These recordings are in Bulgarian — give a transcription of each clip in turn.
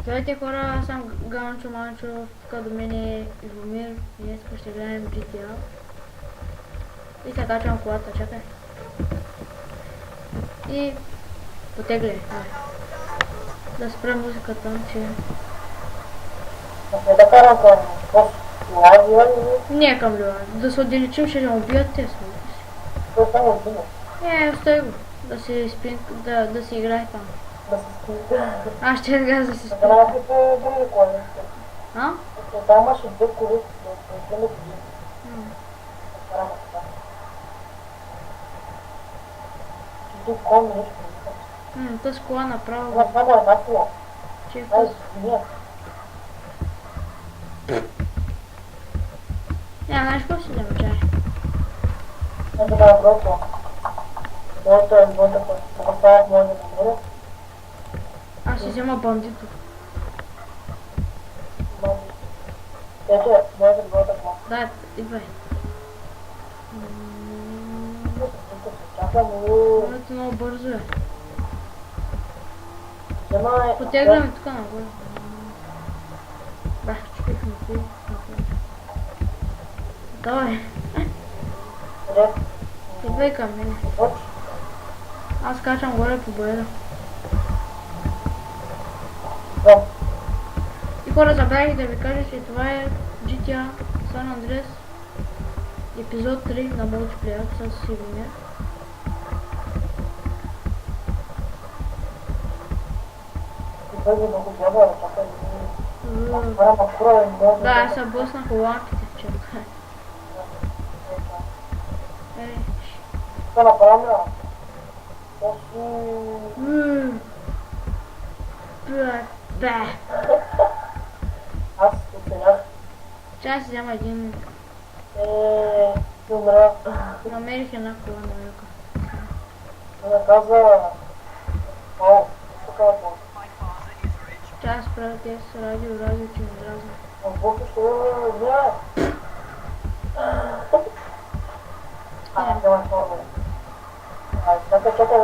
Здравейте хора, аз съм Ганчо Манчо, тук до мен е Ивомир и днес ще гледам GTA. И се качвам колата, чакай. И потегли, да спра музиката, че... Да карам към лайва или... Не е към Лева, да се отдалечим, ще ме убият те са. То само отбина. Не, остави го, да си спин, да си играе там. Да се скрити. Аз ще да си Да спин. нямате други коли. А? Там имаше две коли, да вземете един. Да караме така. Тук кон нещо. Тъс кола направо. Има само една кола. Че е Ай, тъс. извиня. Знаеш какво си взема, чай? Не да бъда брото. Моето е двоята, да го ставят може да намеря. Аз си взема бандито. Ето е, моето е двоята кола. Да, идвай. Чакам и... Моето много бързо е. Взема е... Потегляме тук нагоре. Бах, чупихме кои. Давай, Къде? идвай към мене. Оч. Аз качам горе по боеда. Да. И хора, забравих да ви кажа, че това е GTA San Andreas епизод 3 на мултиплеер с Ивомир. Бъде много добре, чакай. Аз макура и може Да, аз се блъснах лампите, чакай. Това направим ли? То си... Бе. Аз оценях. Чай си взема един. Ще умра. Намерих една кола на юка. Ме каза... О, така е това. Чай аз правя те с радио, че ми дразна. В Бог ще не. Няма форма. Чакай.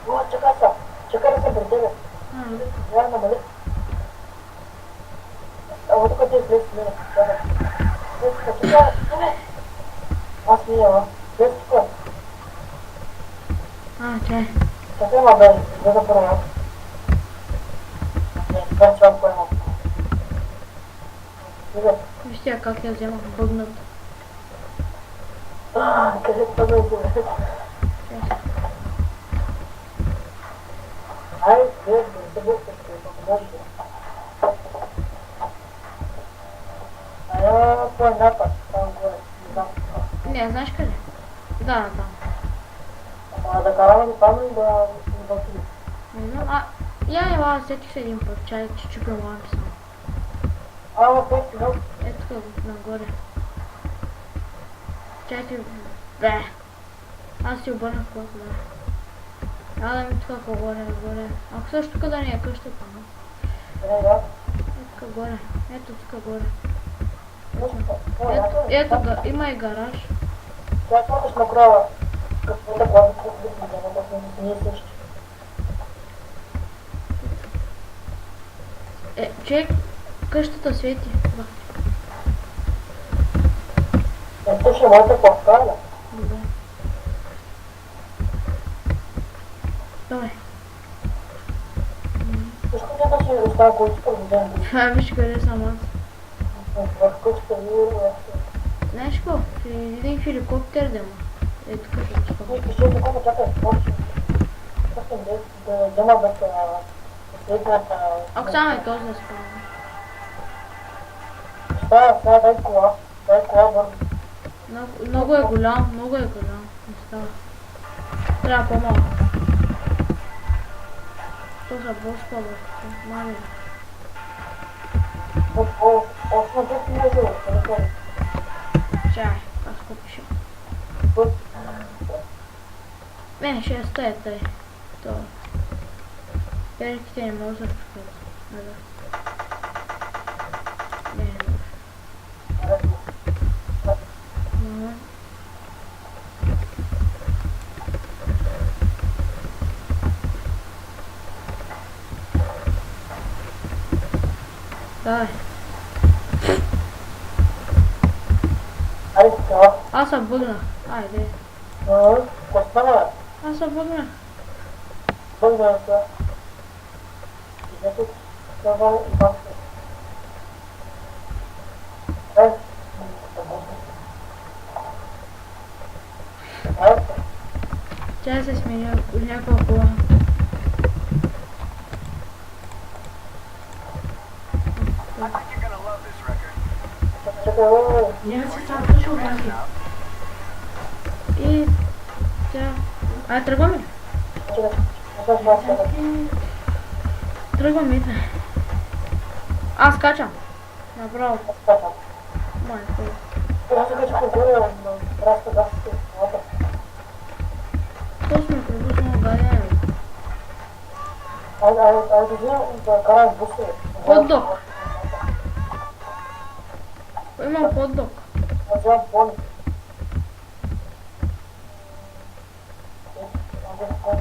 О, чакай да се при тебе. Я намали. А тук ти влез в мене. Чакай. Аз не няма. Влез тук. Чай. Чакай ма бе, да първа. Не, това чувам кой има. Вижте как я вземах бъгнат. Къде падайте бе? Ай, да се бъдете, да покажете. По една път, там горе, не знам. Не, знаеш къде? Да, там. Да караме до там и да отидем. Не знам, я сетих се един път, чай, че чупим лампи само. Пъти, но... Ето тук нагоре. Чайте, бе. Аз си обърнах колата, да. Да ми тук горе. Ако също тук да не е къщата, но. Ето тук горе. Ето, има и гараж. Тя слагаш накрая каквото глава да не същи. Чек, къщата свети. Ето ще моята кофта, да? Добре. Давай. Също не да си остава количка да вземем. Виж къде съм аз. В къщата ви Знаеш какво? Един хеликоптер да има. Ето тук. Ще такова чакай, чакай да взема да следната... Ако само е този да спавам. Става, дай кола бързо. Много е голям. Не става. Трябва по-малко. То са боска, мали. Осма тук не е жива, Чай, аз купиша. Не, ще стая тъй. То. Перките не може да чукат. Не, Давай. Айде сега. Аз се бъгнах. Айде. Какво стана? Аз се бъгнах. Бъгна се. И ето това и пак се. Тя се сменя някаква кола. Я се там точно бяхме. И тя... Ай, тръгваме ли? Тръгваме, иде. Аз качам. Направо. Майко. Аз се кача по-горе, но раста да се смята. То сме пропуснало гадяне. Айде взимам да карам бусове. Хот-дог. Имам хот-дог. Аз взимам бони.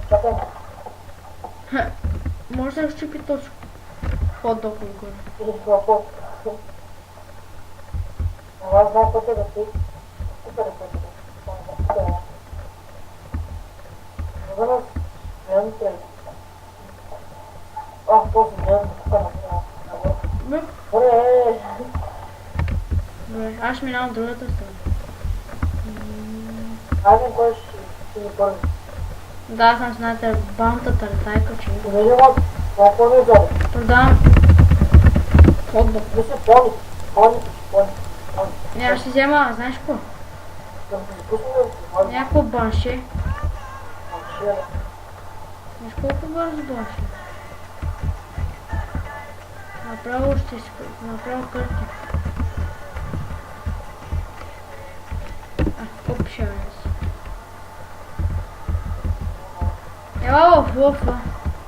Чакай. Може да щипи точно. Хот-дог отгоре. Или това път. Аз знам пътя да си. Супер е пътя. Зараз гледайте. Този гледам тук на Бе, добре. добре, аз ще минавам от другата страна. Айде кой ще ни първи. Да, аз съм знаете бантата летайка, че Видимо, колко ми дали. продавам хот-дог. Мисля, пони. Не, аз ще взема, знаеш какво? Да ми се пусне. Някакво банше. Знаеш колко бързо банше? Направо ще си... Направо кърти. Опшаваме се. Ела в лъфа.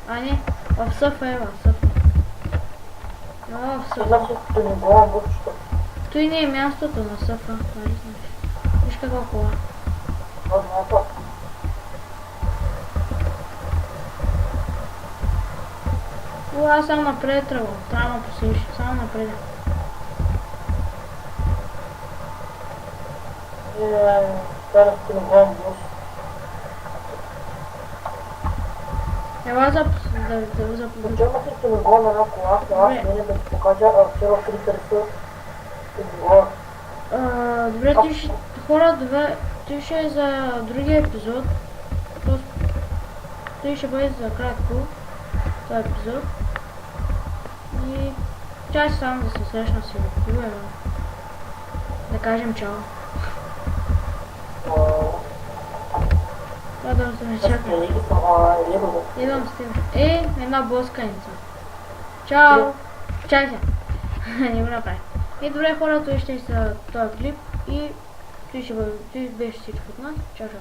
А не, в съфа, ела, съфа. Ела в съфа. Значи, да не говоря бързо. Той не е мястото на съфа, нали знаеш? Виж каква кола. О, аз само напред тръгвам. Трябва да ме посилиш. Само напред. Зараз ще не говоря бързо. Ела за... Зачем ще не говоря на една кола, аз мене да ти покажа вчера в Критърса. Ще не говоря. Добре, ти ще... Хора, добре, ти ще е за другия епизод. Той ще бъде за кратко. Това епизод. И... Чай само да се срещна си в клуба. Да кажем чао. Това да се не чака. Идвам с теб. Една блъсканица. Чао! Чай се! Не го направи. И добре хора, той ще е за този клип и той беше всичко от нас. Чао, чао.